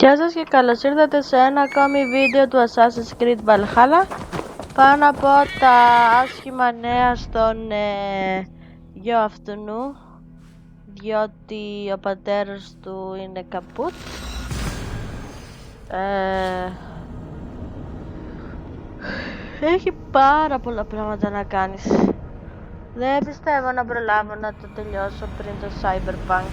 Γεια σας και καλώς ήρθατε σε ένα ακόμη βίντεο του Assassin's Creed Valhalla. Πάω να πω τα άσχημα νέα στον γιο αυτού, διότι ο πατέρας του είναι καπούτ. Έχει πάρα πολλά πράγματα να κάνεις. Δεν πιστεύω να προλάβω να το τελειώσω πριν το Cyberpunk.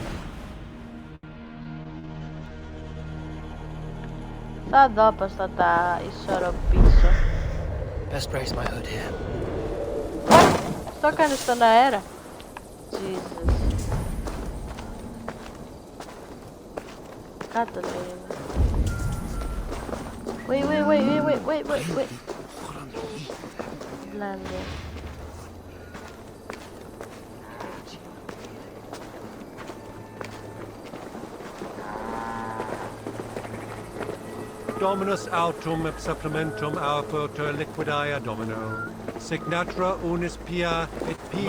Θα δω πως θα τα ισορροπήσω. Best brace my hood here. Το έκανες στον αέρα. Jesus. Κάτω το είναι. Wait. Blender. Dominus autum supplementum auto liquidia domino. Sic natura unis pia et pis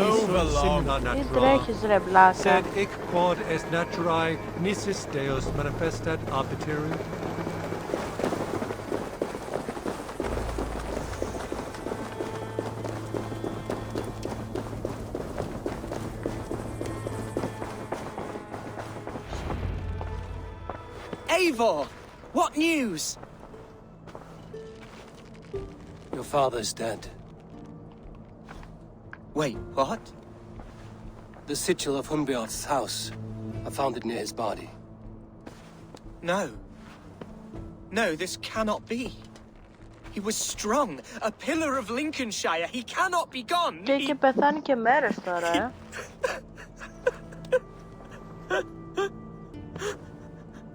simula Τι natura. τρέχεις ρε βλάκα. Sed hic quod est naturae nisis Deus manifestat arbiteri. Eivor! What news? Your father's dead. Wait, what? The sigil of Hunbjorn's house. I found it near his body. No. No, this cannot be. He was strong, a pillar of Lincolnshire. He cannot be gone. Και έχει πεθάνει και μέρες τώρα,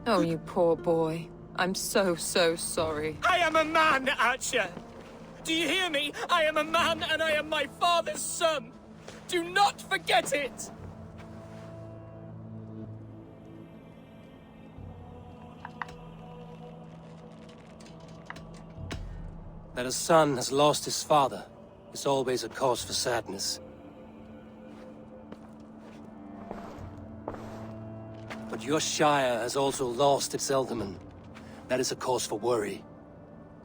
Oh, you poor boy. I'm so sorry. I am a man, Archer. Do you hear me? I am a man and I am my father's son. Do not forget it. That a son has lost his father is always a cause for sadness. But your Shire has also lost its Ealdorman. That is a cause for worry,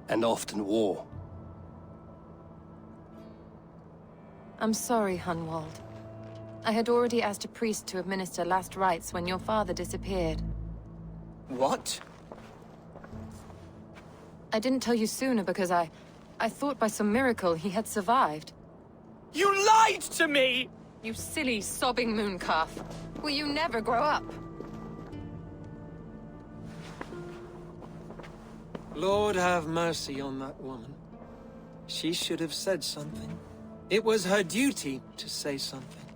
and often war. I'm sorry, Hunwald. I had already asked a priest to administer last rites when your father disappeared. What? I didn't tell you sooner because I thought by some miracle he had survived. You lied to me! You silly, sobbing mooncalf. Will you never grow up? Lord have mercy on that woman. She should have said something. It was her duty to say something.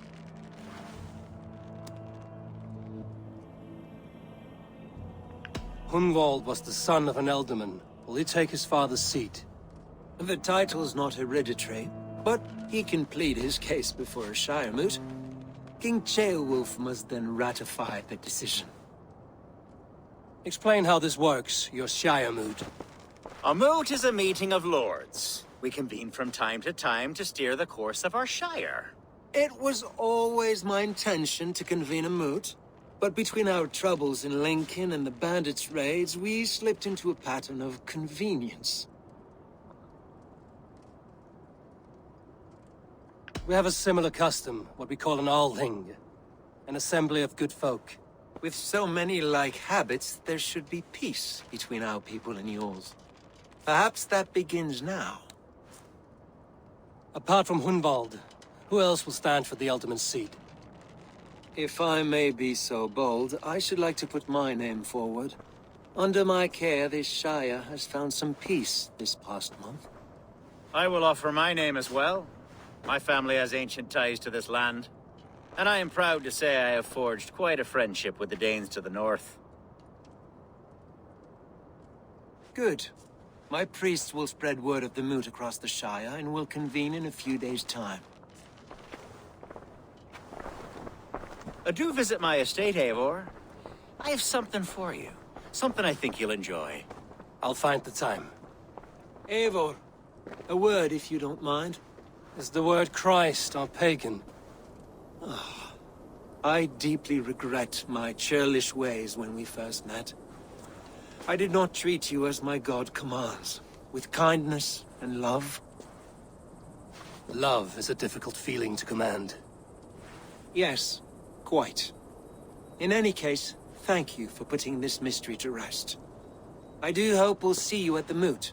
Hunwald was the son of an Ealdorman. Will he take his father's seat? The title's not hereditary, but he can plead his case before a Shire moot. King Ceolwulf must then ratify the decision. Explain how this works, your Shire moot. A moot is a meeting of lords. We convene from time to time to steer the course of our Shire. It was always my intention to convene a moot, but between our troubles in Lincoln and the bandits' raids, we slipped into a pattern of convenience. We have a similar custom, what we call an Althing, an assembly of good folk. With so many like habits, there should be peace between our people and yours. Perhaps that begins now. Apart from Hunwald, who else will stand for the Ealdorman's seat? If I may be so bold, I should like to put my name forward. Under my care, this Shire has found some peace this past month. I will offer my name as well. My family has ancient ties to this land, and I am proud to say I have forged quite a friendship with the Danes to the north. Good. My priests will spread word of the moot across the Shire and will convene in a few days' time. Do visit my estate, Eivor. I have something for you. Something I think you'll enjoy. I'll find the time. Eivor, a word if you don't mind. Is the word Christ or pagan? I deeply regret my churlish ways when we first met. I did not treat you as my god commands, with kindness and love. Love is a difficult feeling to command. Yes, quite. In any case, thank you for putting this mystery to rest. I do hope we'll see you at the moot.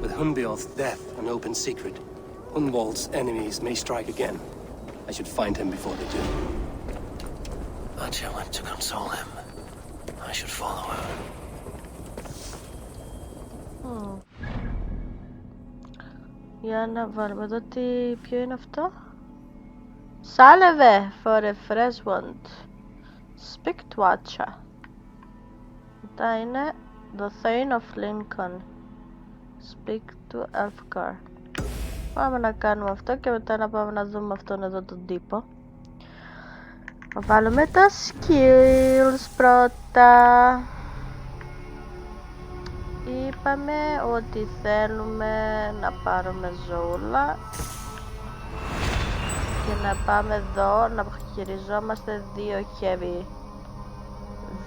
With Hunbeoth's death an open secret, Hunwald's enemies may strike again. I should find him before they do. Atya went to console him. I should follow her. Για να βάλουμε εδώ ποιο είναι αυτό. Σάλευε for a fresh wand. Speak to Atya. Μετά είναι The Thane of Lincoln. Speak to Elfgar. Πάμε να κάνουμε αυτό και μετά να πάμε να δούμε αυτόν εδώ τον τύπο. Να βάλουμε τα skills πρώτα. Είπαμε ότι θέλουμε να πάρουμε ζώουλα και να πάμε εδώ να χειριζόμαστε 2 heavy.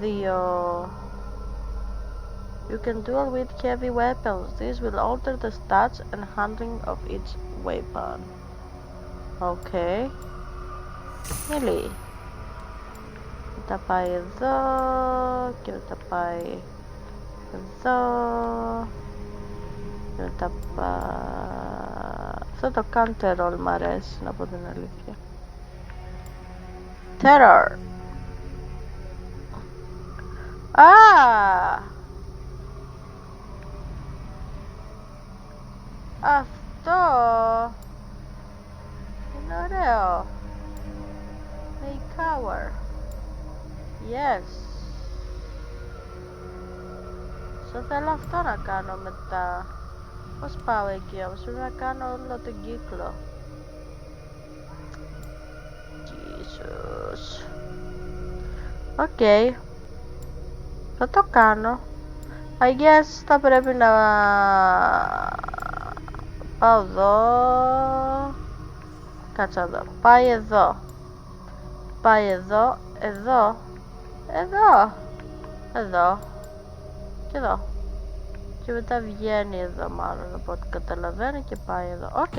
2. You can duel with heavy weapons. This will alter the stats and handling of each weapon. Okay. Melee. Μετά πάει εδώ και μετά πάει εδώ και μετά πάει... Αυτό το counter roll μ' αρέσει, να πω την αλήθεια. Terror. Αυτό είναι ωραίο. Make cover. Yes. Θέλω αυτό να κάνω μετά. Πώς πάω εκεί όμως, πρέπει να κάνω όλο τον κύκλο. Jesus. Οκ. Θα το κάνω. I guess θα πρέπει να πάω εδώ. Κάτσε εδώ. Πάει εδώ. Πάει εδώ. Εδώ. Εδώ. Εδώ. Και εδώ. Και μετά βγαίνει εδώ μάλλον, από ό,τι καταλαβαίνω, και πάει εδώ. Οκ.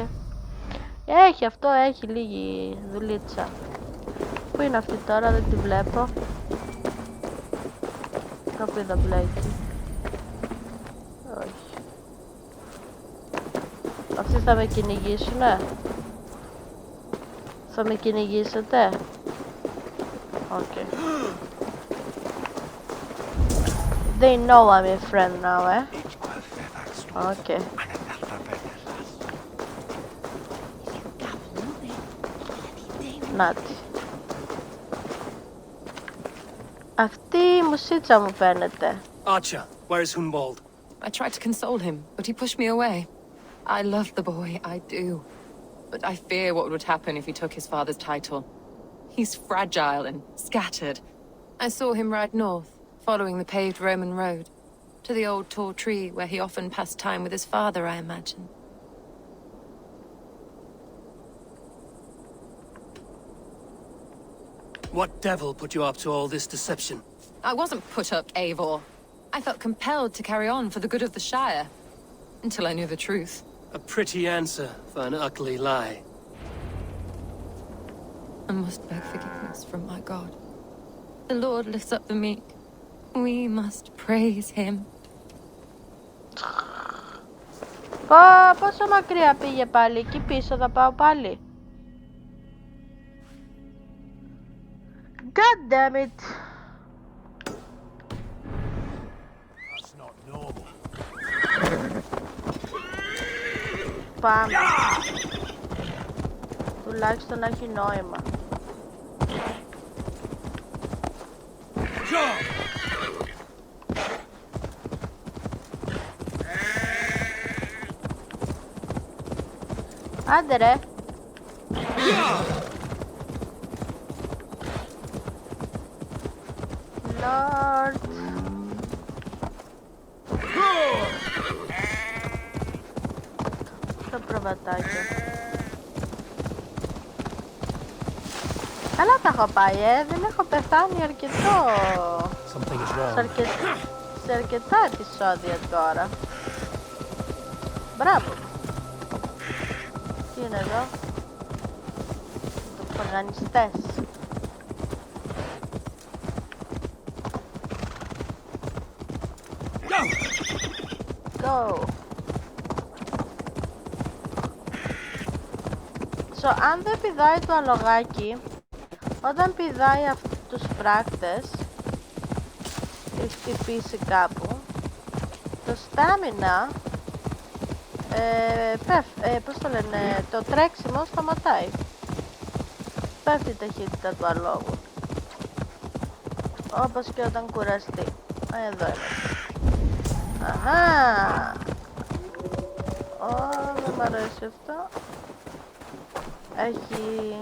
Έχει αυτό, έχει λίγη δουλίτσα. Πού είναι αυτή τώρα, δεν τη βλέπω. Κάπου είδα μπλέκει. Όχι. Αυτοί θα με κυνηγήσουνε. Θα με κυνηγήσετε. Οκ. They know I'm a friend now, eh? Okay. Νάτι. Αυτή η μουσίτσα μου φαίνεται. Archer, where is Hunwald? I tried to console him, but he pushed me away. I love the boy, I do. But I fear what would happen if he took his father's title. He's fragile and scattered. I saw him ride north, following the paved Roman road, to the old tall tree where he often passed time with his father, I imagine. What devil put you up to all this deception? I wasn't put up, Eivor. I felt compelled to carry on for the good of the Shire, until I knew the truth. A pretty answer for an ugly lie. I must beg forgiveness from my God. The Lord lifts up the meek. We must praise him. Πόσο μακριά πήγε πάλι, εκεί πίσω θα πάω πάλι. God damn it. That's not normal. Πάμε. Τουλάχιστον να έχει νόημα. Άντε ρε. Lord. Το προβατάκι. Καλά τα έχω πάει, δεν έχω πεθάνει αρκετό. Something is wrong. Σε αρκετά επεισόδια τώρα. Μπράβο. Τι είναι εδώ? Τοπαγανιστές. Go. Αν δεν πηδάει το αλογάκι, όταν πηδάει αυτούς τους φράκτες, χτυπήσει κάπου, το στάμινα, πώς το λένε, το τρέξιμο σταματάει. Πέφτει η ταχύτητα του αλόγου. Όπως και όταν κουραστεί. Εδώ είμαστε. Αχα! Δεν μ' αρέσει αυτό. Έχει...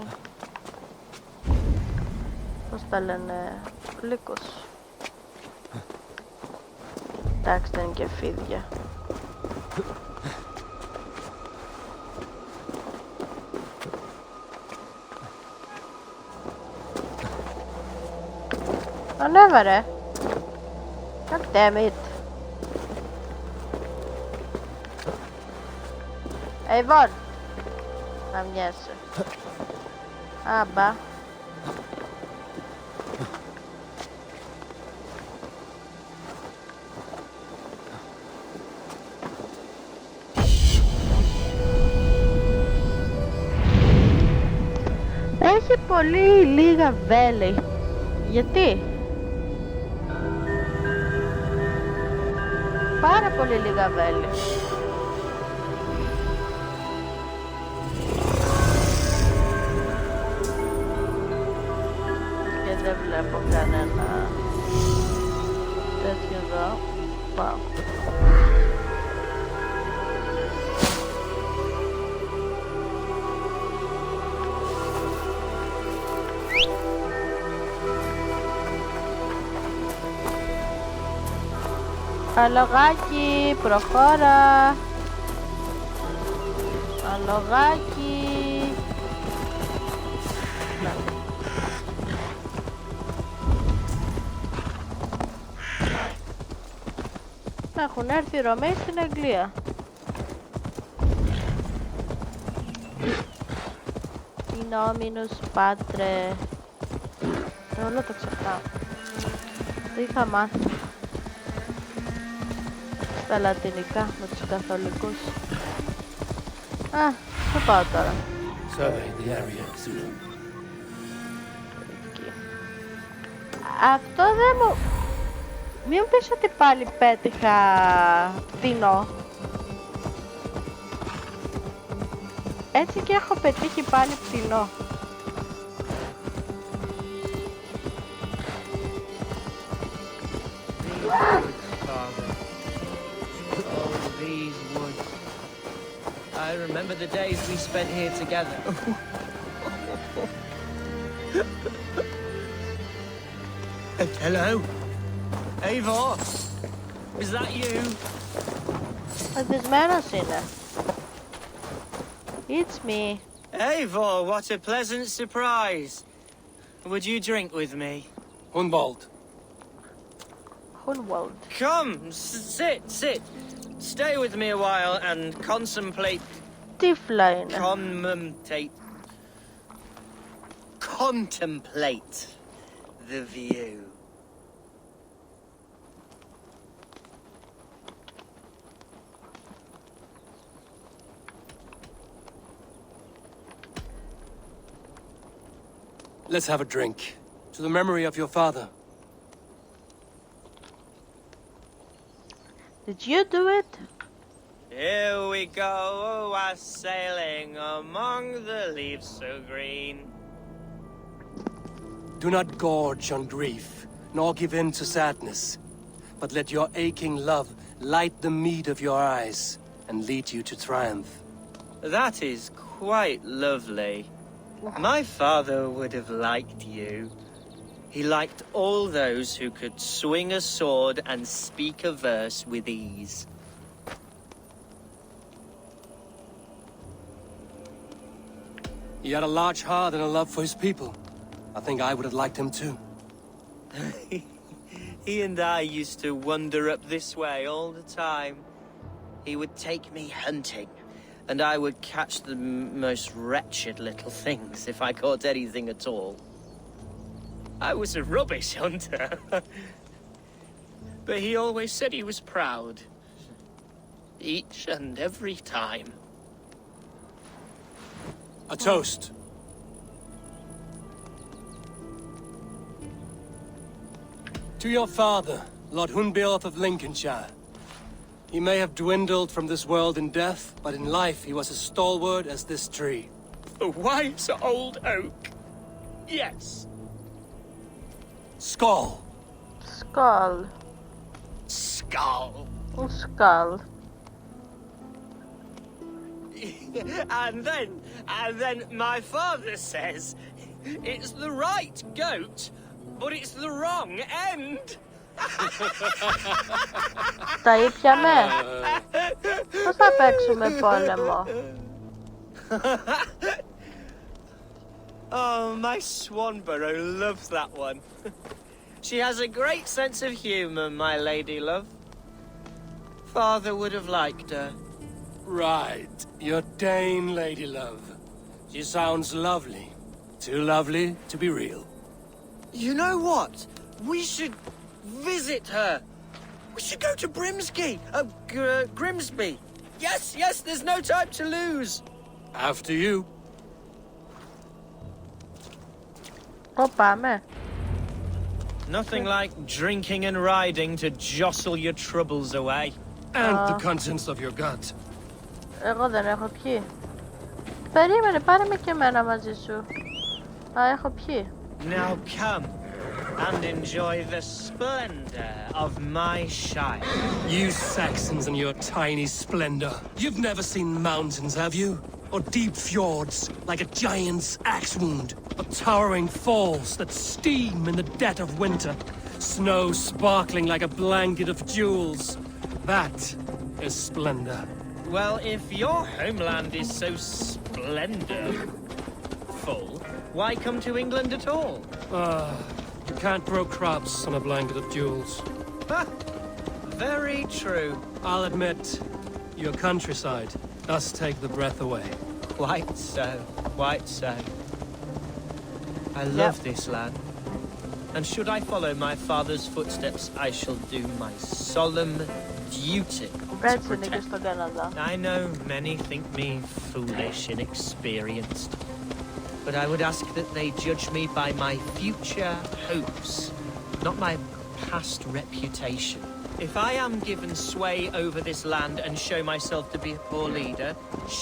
πώς τα λένε... λύκος. Εντάξει, δεν είναι και φίδια. Ανέβα ρε. God damn it. Αϊβόν. Να μοιάσαι. Άμπα. Έχει πολύ λίγα βέλη. Γιατί? Πάρα πολύ λίγα βέλη. Και δεν βλέπω κανένα τέτοιο εδώ. Πάω. Αλογάκι, προχώρα. Αλογάκι. Έχουν έρθει οι Ρωμαίοι στην Αγγλία. Είναι όμινος πάτρε. Όλο το ξεχνάω. Το είχα μάθει στα λατινικά με τους καθολικούς. Θα πάω τώρα. Αυτό δεν μου... Μην μου πεις ότι πάλι πέτυχα πτηνό. Έτσι και έχω πετύχει πάλι πτηνό. I remember the days we spent here together. Hello? Eivor? Is that you? Οδυσμένος είναι. It's me. Eivor, what a pleasant surprise. Would you drink with me? Hunwald. Hunwald. Come, sit. Stay with me a while and contemplate... Τύφλα είναι. Contemplate the view. Let's have a drink. To the memory of your father. Did you do it? Here we go, a sailing among the leaves so green. Do not gorge on grief, nor give in to sadness, but let your aching love light the mead of your eyes and lead you to triumph. That is quite lovely. My father would have liked you. He liked all those who could swing a sword and speak a verse with ease. He had a large heart and a love for his people. I think I would have liked him too. He and I used to wander up this way all the time. He would take me hunting, and I would catch the most wretched little things if I caught anything at all. I was a rubbish hunter. But he always said he was proud. Each and every time. A toast. To your father, Lord Hunbeorth of Lincolnshire. He may have dwindled from this world in death, but in life he was as stalwart as this tree. A wise old oak. Yes. Skull. Skull. Skull. Skull. And then my father says it's the right goat, but it's the wrong end. Τα ήπιαμε. Πώς θα παίξουμε πόλεμο? Oh, my Swanborough loves that one. She has a great sense of humor, my lady love. Father would have liked her. Right. Your Dane, lady love. She sounds lovely. Too lovely to be real. You know what? We should visit her. We should go to Grimsby. Yes, there's no time to lose. After you. Πάμε. Nothing like drinking and riding to jostle your troubles away. And the contents of your gut. Εγώ δεν έχω πιει. Περίμενε, πάρε με και εμένα μαζί σου. Α, έχω πιει. Now come and enjoy the splendor of my shire. You Saxons and your tiny splendor. You've never seen mountains, have you? Or deep fjords, like a giant's axe wound. Or towering falls that steam in the dead of winter. Snow sparkling like a blanket of jewels. That is splendor. Well, if your homeland is so splendor-full, why come to England at all? You can't grow crops on a blanket of jewels. Very true. I'll admit, your countryside does take the breath away. Quite so, quite so. I love this land. And should I follow my father's footsteps, I shall do my solemn duty to Έτσι είναι και protect. στον Καναδά. I know many think me foolish, inexperienced. But I would ask that they judge me by my future hopes, not my past reputation. If I am given sway over this land and show myself to be a poor leader,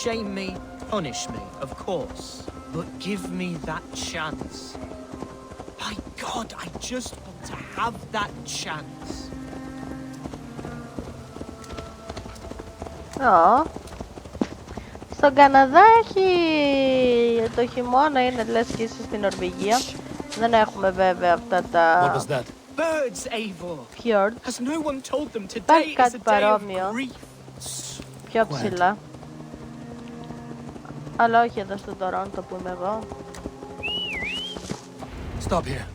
shame me, punish me, of course. But give me that chance. By God, I just want to have that chance. Στον Καναδά έχει το χειμώνα, είναι λες και είσαι στην Νορβηγία. Δεν έχουμε βέβαια αυτά τα What was that? Birds, Eivor. fjords. Has no one told them today Υπάρχει is κάτι a day of παρόμοιο, grief? πιο ψηλά. Αλλά όχι εδώ στο Τορόντο που είμαι εγώ. Stop here.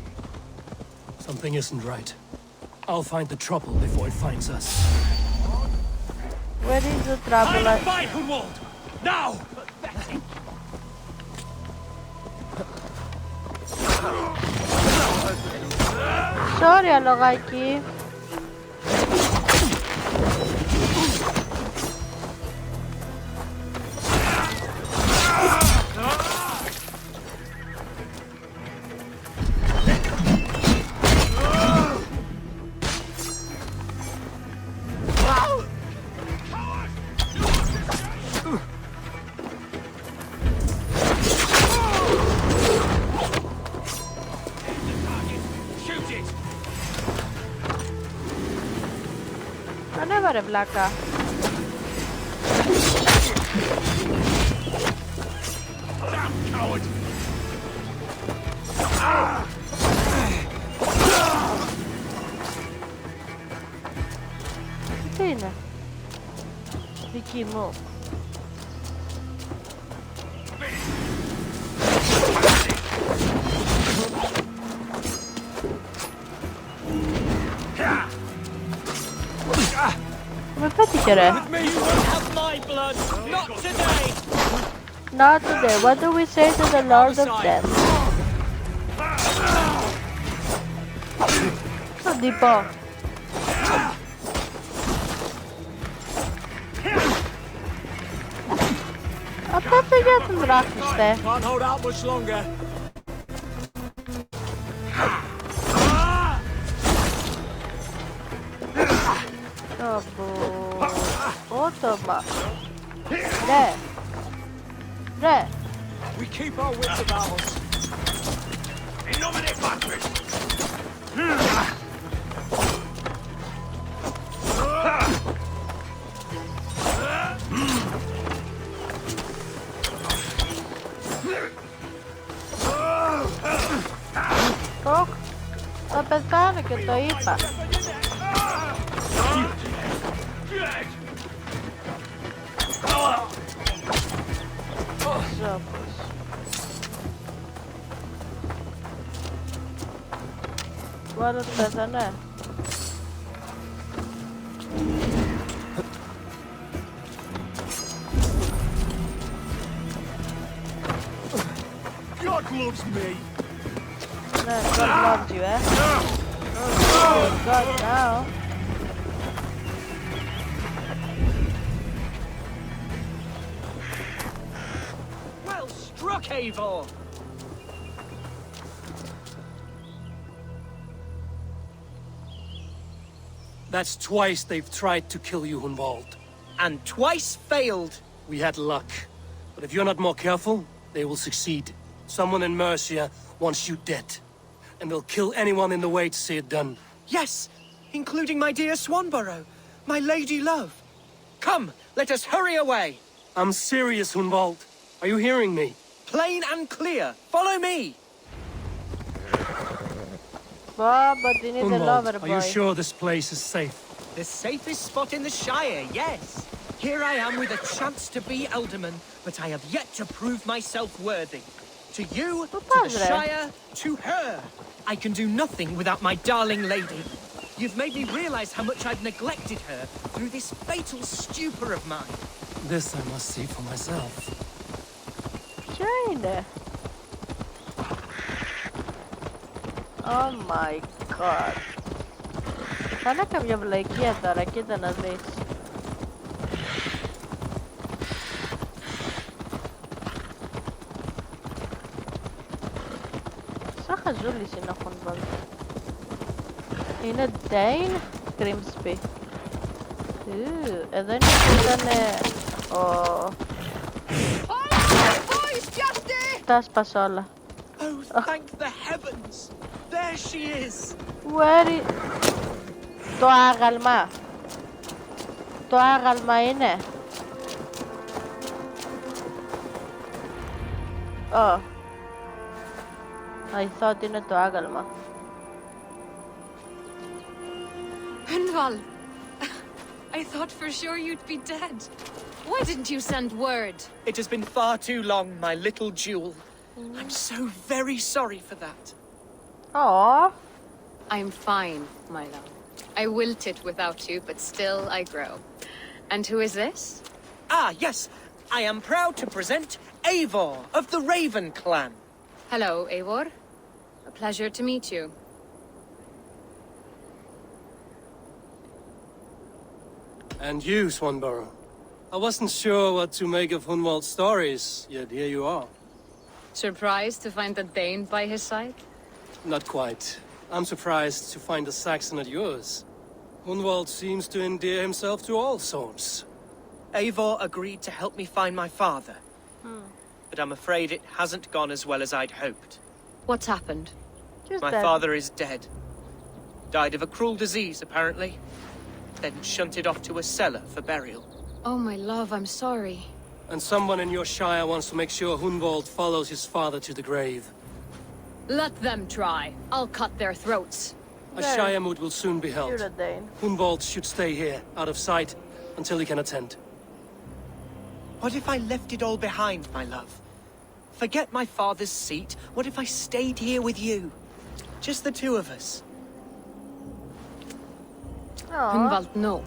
Something isn't right. I'll find the trouble before it finds us. Where is the trouble? Fight, Hunwald! Now! Sorry, αλογάκι. Ανέβα ρε βλάκα. Τι είναι? Δική μου. όχι ρε. You won't have my blood. Not today. Not today. What do we say to the Lord of Death? Στον τύπο. Αυτό για τον δράχτηστε. Can't hold out much longer. Ότομα. Ρε. Ρε. We keep our wits about us. In nomine Patris. Τοκ. Θα πεθάνω και το είπα. Ζώπος. Βάλος πέθανε. God loves me. Ναι, God loves you, Oh, God, now. Well struck, Eivor. That's twice they've tried to kill you, Hunwald. And twice failed. We had luck. But if you're not more careful, they will succeed. Someone in Mercia wants you dead. And they'll kill anyone in the way to see it done. Yes, including my dear Swanborough, my lady love. Come, let us hurry away. I'm serious, Hunwald. Are you hearing me? Plain and clear. Follow me. But you need the lover Hunwald, boy. are you sure this place is safe? The safest spot in the Shire, yes. Here I am with a chance to be Alderman, but I have yet to prove myself worthy. To you, to the padre. Shire, to her. I can do nothing without my darling lady. You've made me realize how much I've neglected her through this fatal stupor of mine. This I must see for myself. Ποια είναι? Oh my god. Θα είναι καμιά βλαϊκία τώρα, κοίτα να δεις. Σαν χαζούλης είναι ο Hunwald. Είναι Dane Grimsby. Εδώ είναι που ήτανε ο... Τα σπάσα όλα. Oh, thank the heavens! There she is! Where is... Το άγαλμα. Το άγαλμα είναι. Oh. I thought είναι το άγαλμα. Hunwald, I thought for sure you'd be dead. Why didn't you send word? It has been far too long, my little jewel. I'm so very sorry for that. Oh. I'm fine, my love. I wilted without you, but still I grow. And who is this? Ah, yes. I am proud to present Eivor of the Raven clan. Hello, Eivor. A pleasure to meet you. And you, Swanborough. I wasn't sure what to make of Hunwald's stories, yet here you are. Surprised to find a Dane by his side? Not quite. I'm surprised to find a Saxon at yours. Hunwald seems to endear himself to all sorts. Eivor agreed to help me find my father. But I'm afraid it hasn't gone as well as I'd hoped. What's happened? Just My that. father is dead. Died of a cruel disease, apparently. Then shunted off to a cellar for burial. Oh, my love, I'm sorry. And someone in your shire wants to make sure Hunwald follows his father to the grave. Let them try. I'll cut their throats. A shire moot will soon be held. You're a Dane. Hunwald should stay here, out of sight, until he can attend. What if I left it all behind, my love? Forget my father's seat. What if I stayed here with you? Just the two of us. Aw. Hunwald, no.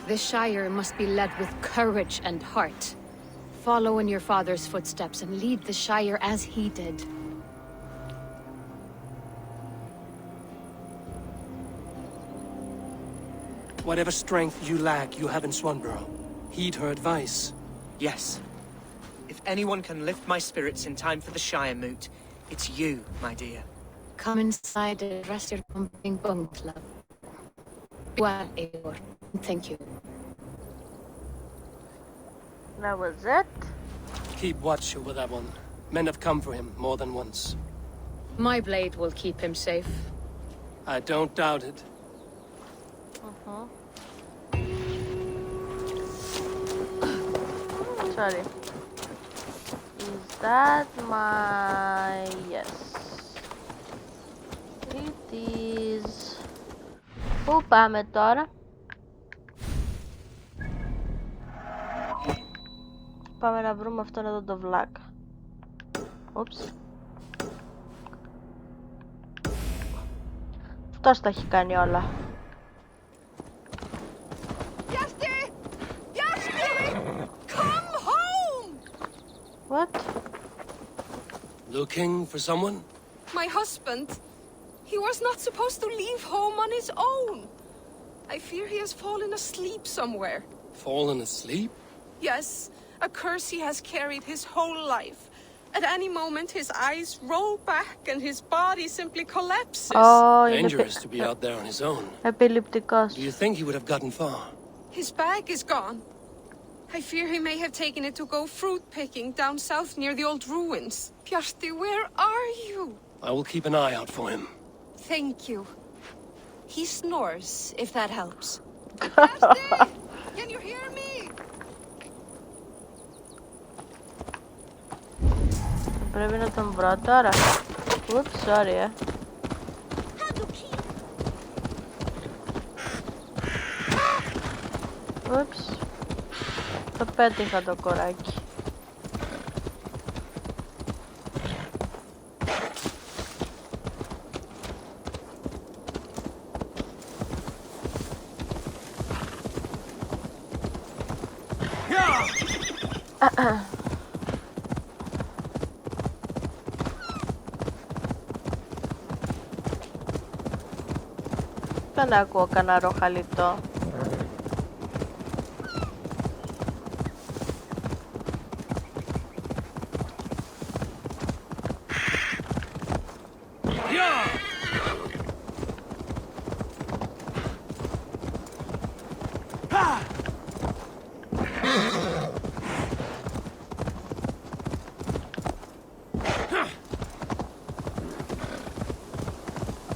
The Shire must be led with courage and heart. Follow in your father's footsteps and lead the Shire as he did. Whatever strength you lack, you have in Swanborough. Heed her advice. Yes. If anyone can lift my spirits in time for the Shire moot, it's you, my dear. Come inside and rest your pumping bones, love. Well, Eivor. Thank you. That was it. Keep watch over that one. Men have come for him more than once. My blade will keep him safe. I don't doubt it. Sorry. Is that my... Yes. It is... Πού πάμε τώρα? Πάμε να βρούμε αυτόν εδώ το βλάκα. Ούψ. Αυτός τα έχει κάνει όλα. What? Looking for someone? My husband. He was not supposed to leave home on his own. I fear he has fallen asleep somewhere. Fallen asleep? Yes, a curse he has carried his whole life. At any moment, his eyes roll back and his body simply collapses. Oh, Dangerous to be out there on his own. Επιληπτικός. Do you think he would have gotten far? His bag is gone. I fear he may have taken it to go fruit picking down south near the old ruins. Bjarti, where are you? I will keep an eye out for him. Thank you. He snores, if that helps. Bjarti! Can you hear me? Πρέπει να τον βρω τώρα. Oops, sorry, Oops. Το πέτυχα το κοράκι. Δεν ακούω κανένα ροχαλιτό.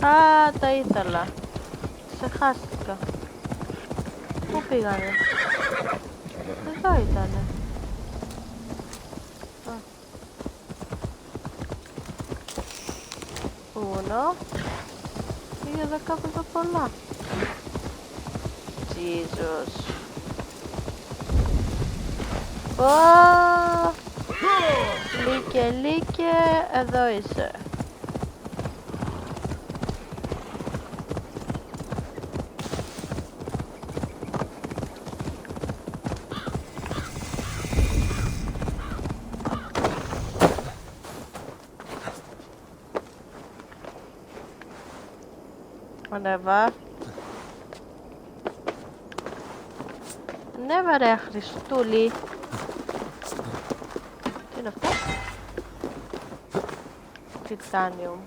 Α, τα ήθελα. Ξεχάστηκα. Πού πήγανε? Εδώ ήτανε. Ούνο. Πήγε εδώ κάπου εδώ πολλά. Jesus. Ω! Λίκε, εδώ είσαι. Whatever. Ναι ρε Χριστούλη. Τι είναι αυτό? Titanium.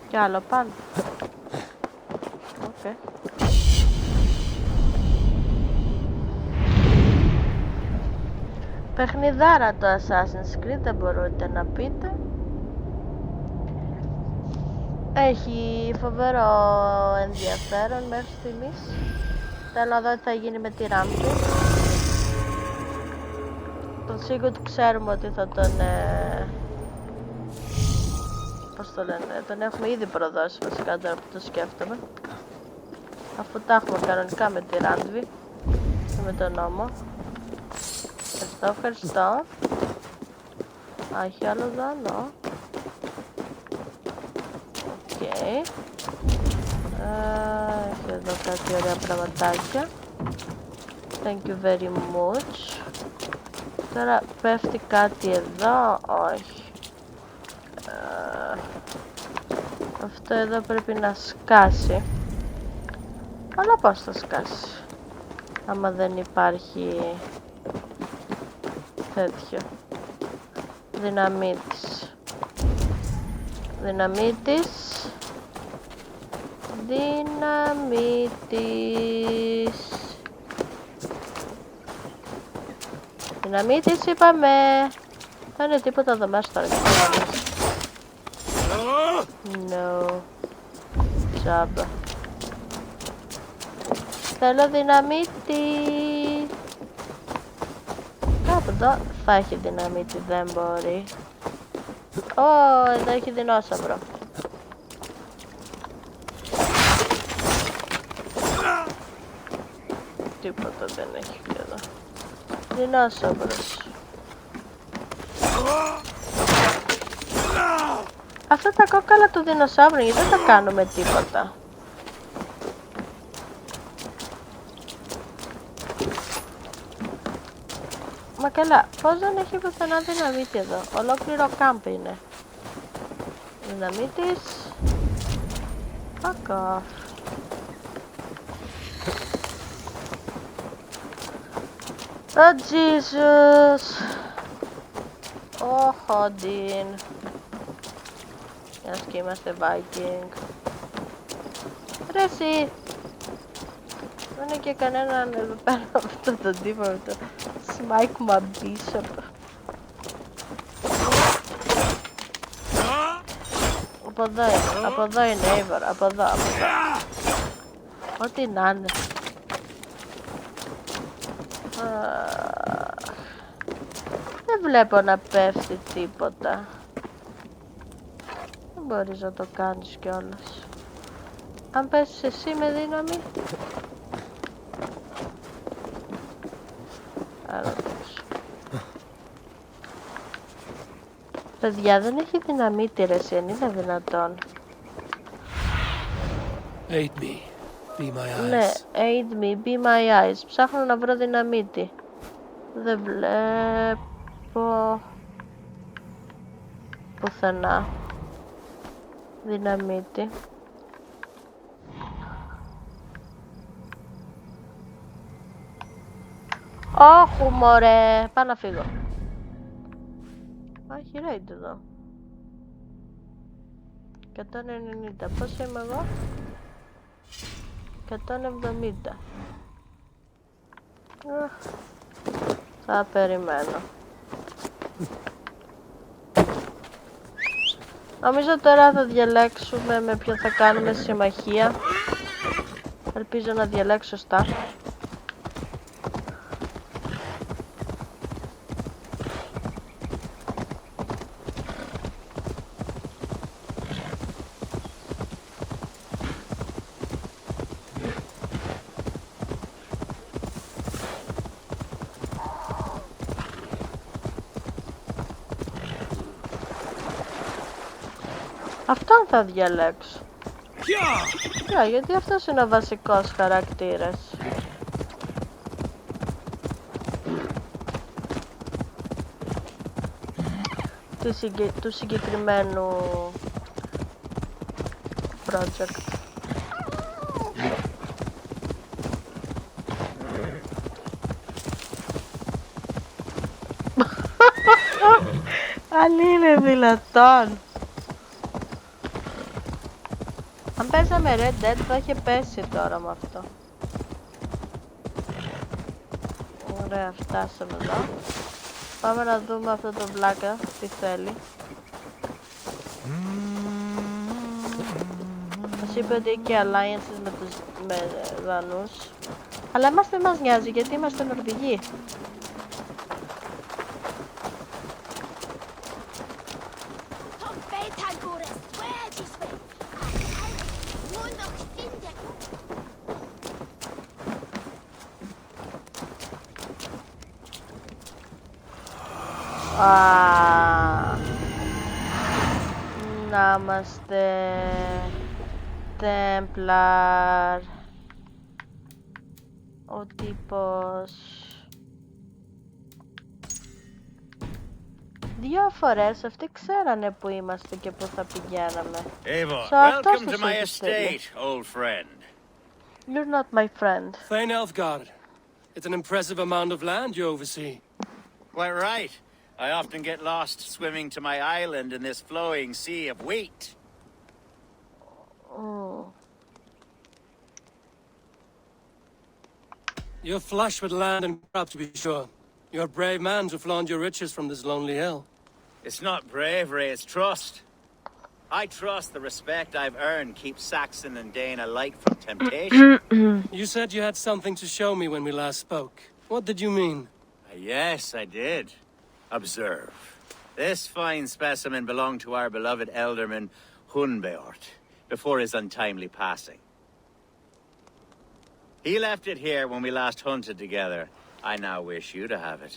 Κι άλλο πάνω. Okay. Παιχνιδάρα το Assassin's Creed, δεν μπορείτε να πείτε. Έχει φοβερό ενδιαφέρον μέχρι στιγμής. Θέλω να δω τι θα γίνει με τη Ράμπη. Τον Σίγκουτ ξέρουμε ότι θα τον... πώς το λένε, τον έχουμε ήδη προδώσει βασικά τώρα που το σκέφτομαι. Αφού τα έχουμε κανονικά με τη Ράντβη και με τον νόμο. Ευχαριστώ. Α, έχει άλλο δάνο. Οκ. Έχει εδώ κάτι ωραία πραγματάκια. Thank you very much. Τώρα πέφτει κάτι εδώ, όχι. Αυτό εδώ πρέπει να σκάσει. Αλλά πώς θα σκάσει άμα δεν υπάρχει τέτοιο δυναμίτης. Δυναμίτης. Δυναμίτης είπαμε. Δεν είναι τίποτα εδώ μέσα τώρα. No. Τζάμπα. Θέλω δυναμίτη. Κάπου εδώ θα έχει δυναμίτη, δεν μπορεί. Ω, εδώ έχει δεινόσαυρο. Τίποτα δεν έχει εδώ. Δεινόσαυρος. Αυτά τα κόκκαλα του δεινοσαύρου, γιατί δεν τα κάνουμε τίποτα. Μα καλά, πώς δεν έχει πουθενά δυναμίτη εδώ. Ολόκληρο κάμπ είναι. Δυναμίτης. Fuck off. Oh Jesus. Oh Hodin. Μιας και είμαστε Viking. Ρε εσύ. Δεν είναι και κανέναν εδώ πέρα αυτό το τύπο με το Smike my bishop. Από εδώ είναι, από εδώ είναι Eivor, από εδώ, από εδώ. Ό,τι να είναι. Δεν βλέπω να πέφτει τίποτα. Δεν μπορείς να το κάνεις κιόλας. Αν πέσεις εσύ με δύναμη. Άρα παιδιά, δεν έχει δυναμίτη ρε εσύ, είναι δυνατόν. Aid me. Be my eyes. Ναι, aid me, be my eyes. Ψάχνω να βρω δυναμίτη. Δεν βλέπω πουθενά δυναμίτη. Όχου μωρέ, πάω να φύγω. Έχει raid εδώ. 190, πώς είμαι εγώ? 170. Θα περιμένω. Νομίζω τώρα θα διαλέξουμε με ποιον θα κάνουμε συμμαχία. Ελπίζω να διαλέξω σωστά. Αυτόν θα διαλέξω. Γιατί αυτός είναι ο βασικός χαρακτήρας. Του συγκεκριμένου project. Αν είναι δυνατόν. Αν παίζαμε Red Dead θα είχε πέσει τώρα με αυτό. Ωραία, φτάσαμε εδώ. Πάμε να δούμε αυτό το βλάκα, τι θέλει. Μας είπε ότι έχει alliances με Δανούς. Αλλά εμάς δεν μας νοιάζει γιατί είμαστε Νορβηγοί. Να είμαστε Templar. ο τύπος. 2 φορές αυτοί ξέρανε που είμαστε και που θα πηγαίναμε. Eivor, So αυτός welcome to τους my έχει στείλει. estate, old friend. You're not my friend. Thane Elfgard. It's an impressive amount of land you oversee. Quite right. I often get lost swimming to my island in this flowing sea of wheat. Oh. You're flush with land and crop, to be sure. You're a brave man to flaunt your riches from this lonely hill. It's not bravery, it's trust. I trust the respect I've earned keeps Saxon and Dane alike from temptation. You said you had something to show me when we last spoke. What did you mean? Yes, I did. Observe. This fine specimen belonged to our beloved elderman Hunbeort before his untimely passing. He left it here when we last hunted together. I now wish you to have it.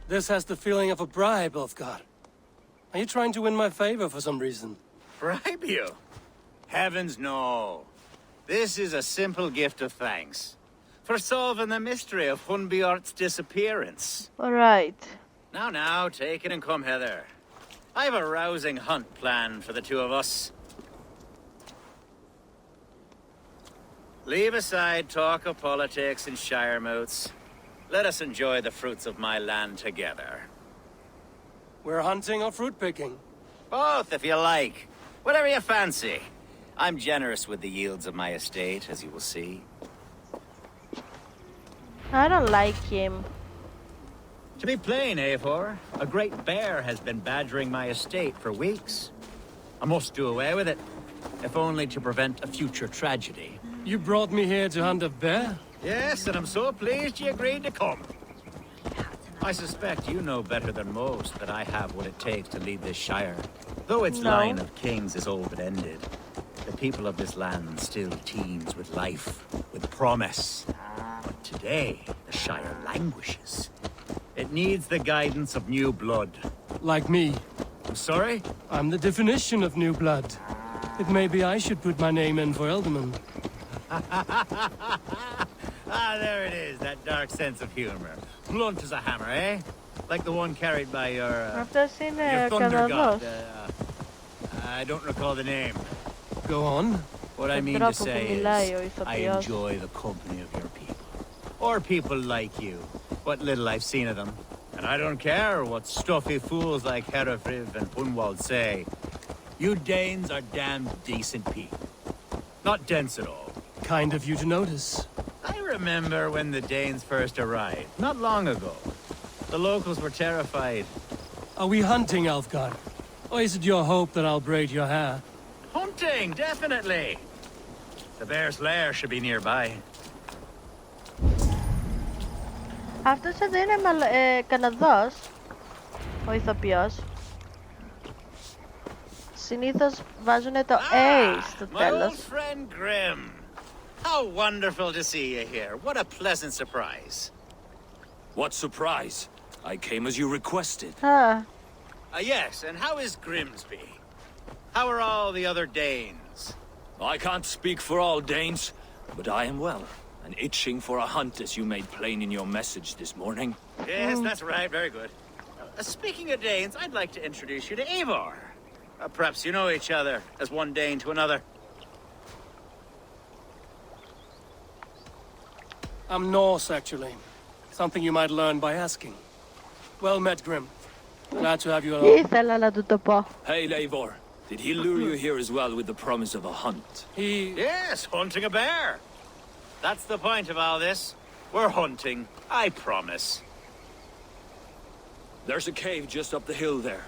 This has the feeling of a bribe, Ulfgar. Are you trying to win my favor for some reason? Bribe you? Heavens, no. This is a simple gift of thanks for solving the mystery of Hunbeort's disappearance. Alright. Now, take it and come hither. I have a rousing hunt planned for the two of us. Leave aside talk of politics and shire moots. Let us enjoy the fruits of my land together. We're hunting or fruit picking? Both, if you like. Whatever you fancy. I'm generous with the yields of my estate, as you will see. I don't like him. To be plain, Eivor, a great bear has been badgering my estate for weeks. I must do away with it, if only to prevent a future tragedy. You brought me here to hunt a bear? Yes, and I'm so pleased you agreed to come. I suspect you know better than most that I have what it takes to lead this shire. Though its No. line of kings is old and ended, the people of this land still teems with life, with promise. But today, the shire languishes. It needs the guidance of new blood. Like me. I'm sorry? I'm the definition of new blood. It may be I should put my name in for Elderman. There it is, that dark sense of humor. Blunt as a hammer, eh? Like the one carried by your Αυτός είναι your thunder Καναδός. god. I don't recall the name. Go on. What I Τον mean to τρόπο που say μιλάει ο is, I ηθοποιός. enjoy the company of your people. Or people like you. What little I've seen of them. And I don't care what stuffy fools like Herefriv and Punwald say. You Danes are damn decent people. Not dense at all. Kind of you to notice. I remember when the Danes first arrived, not long ago. The locals were terrified. Are we hunting, Alfgar? Or is it your hope that I'll braid your hair? Hunting, definitely. The bear's lair should be nearby. Αυτός εδώ είναι Καναδός, ο ηθοποιός. Συνήθως βάζουνε το A στο My τέλος. old friend Grim. How wonderful to see you here. What a pleasant surprise. What surprise? I came as you requested. Α, Yes, and how is Grimsby? How are all the other Danes? I can't speak for all Danes, but I am well, and itching for a hunt as you made plain in your message this morning. Yes, that's right. Very good. Speaking of Danes, I'd like to introduce you to Eivor. Perhaps you know each other as one Dane to another. I'm Norse, actually. Something you might learn by asking. Well met, Grim. Glad to have you along. ήθελα να του το πω. Hey, Eivor, did he lure you here as well with the promise of a hunt? He... Yes, hunting a bear. That's the point of all this. We're hunting, I promise. There's a cave just up the hill there.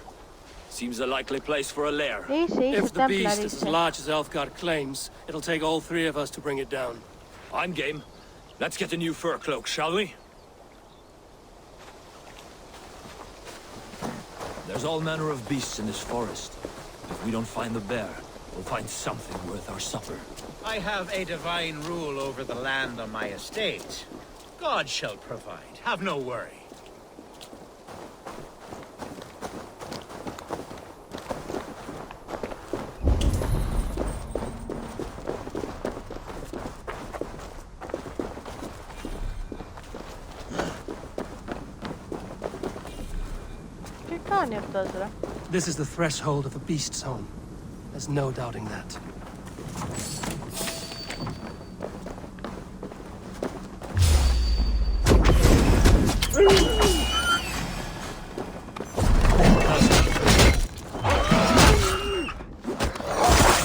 Seems a likely place for a lair. Είσαι If the beast Templar is as είσαι. large as Elfgard claims, it'll take all 3 of us to bring it down. I'm game. Let's get a new fur cloak, shall we? There's all manner of beasts in this forest. If we don't find the bear, we'll find something worth our supper. I have a divine rule over the land on my estate. God shall provide. Have no worry. κάνει αυτός, ρε? This is the threshold of a beast's home. There's no doubting that.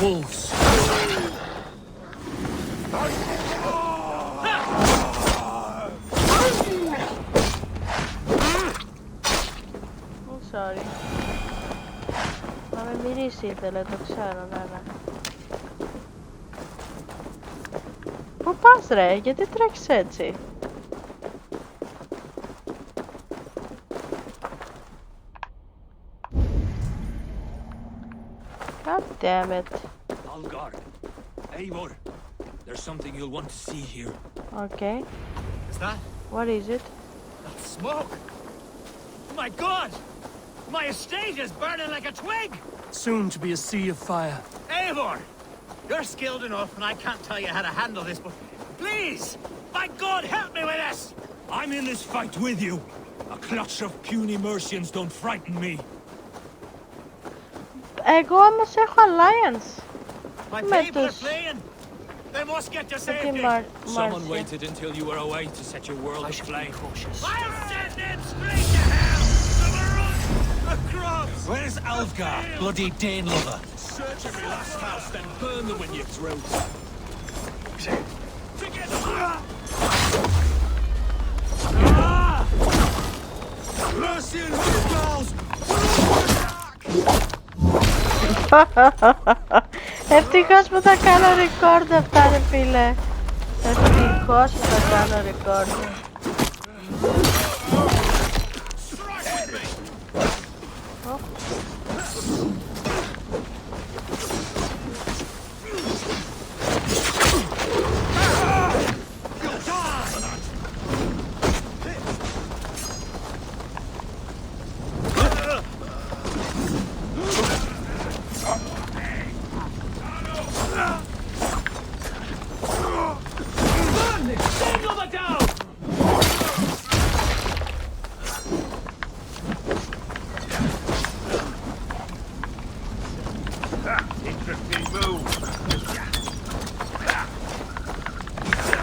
Wolves. Oh, sorry. Να με μυρίσει ήθελε, το ξέρω, ναι. Πού πας ρε, γιατί τρέχεις έτσι? God damn it. Algar. Eivor. There's something you'll want to see here. Okay. Is that? What is it? That smoke? My God! My estate is burning like a twig! Soon to be a sea of fire. Eivor! You're skilled enough, and I can't tell you how to handle this, but please! By God, help me with this! I'm in this fight with you. A clutch of puny Mercians don't frighten me. Εγώ όμως έχω alliance. My Με people are τους... fleeing! They must get to με τη safety! Someone waited until you were away to set your world I should be aflame. cautious. I'll send them straight to hell! To the run! Across! Where's Algar, bloody Dane lover? Search every last house, then burn them in your throat. Together! Mercian hostiles! Ευτυχώς που θα κάνω record αυτά ρε φίλε. Ευτυχώς που θα κάνω record.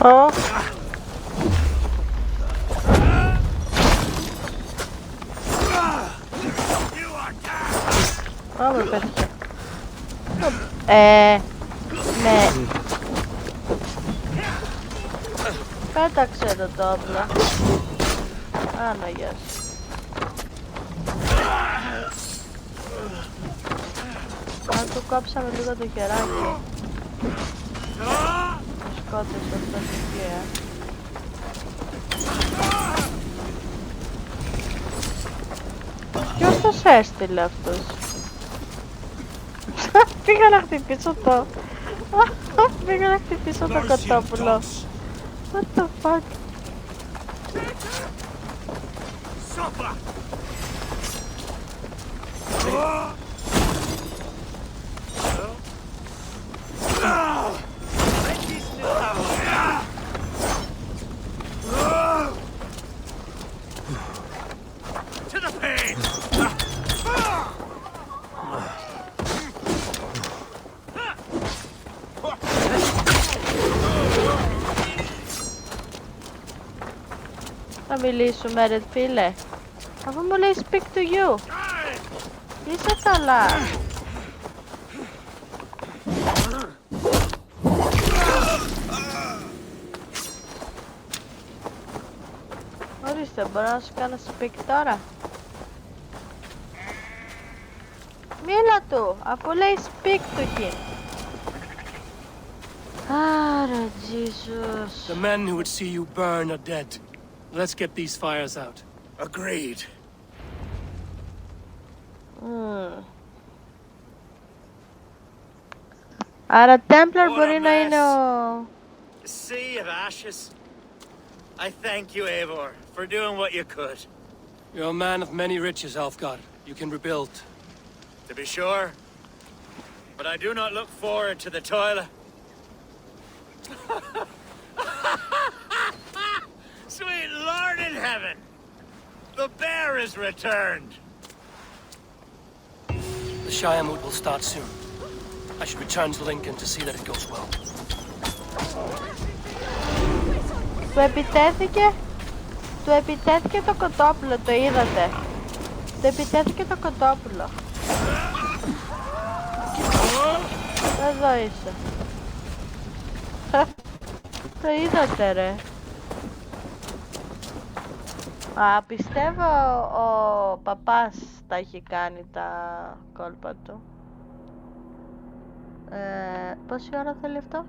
Ω. Ω, με πέτυχε. Ναι. Πέταξε το όπλο. Άνω, γεια σου. Αν του κόψαμε λίγο το χεράκι. Σκότωσε αυτό εκεί, Ποιος τους έστειλε αυτούς? Πήγα να χτυπήσω το... Πήγα να χτυπήσω το κοτόπουλο. What the fuck? Θα μιλήσουμε ρε φίλε. Αφού μου λέει speak to you. Είσαι καλά. Ορίστε, μπορώ να σου κάνω speak τώρα? Μίλα του, αφού λέει speak to him. Άρα, Jesus. The men who would see you burn are dead. Let's get these fires out. Agreed. Άρα Templar μπορεί να είναι ο... Sea of ashes. I thank you, Eivor, for doing what you could. You're a man of many riches, Alfgar. You can rebuild. To be sure. But I do not look forward to the toilet. Sweet Lord in heaven! The bear is returned! The Shire moot will start soon. I should return to Lincoln to see that it goes well. Του επιτέθηκε το κοτόπουλο, το είδατε. Του επιτέθηκε το κοτόπουλο. Εδώ είσαι. Το είδατε ρε. Πιστεύω ο παπάς τα έχει κάνει τα κόλπα του. Πόση ώρα θέλει αυτό?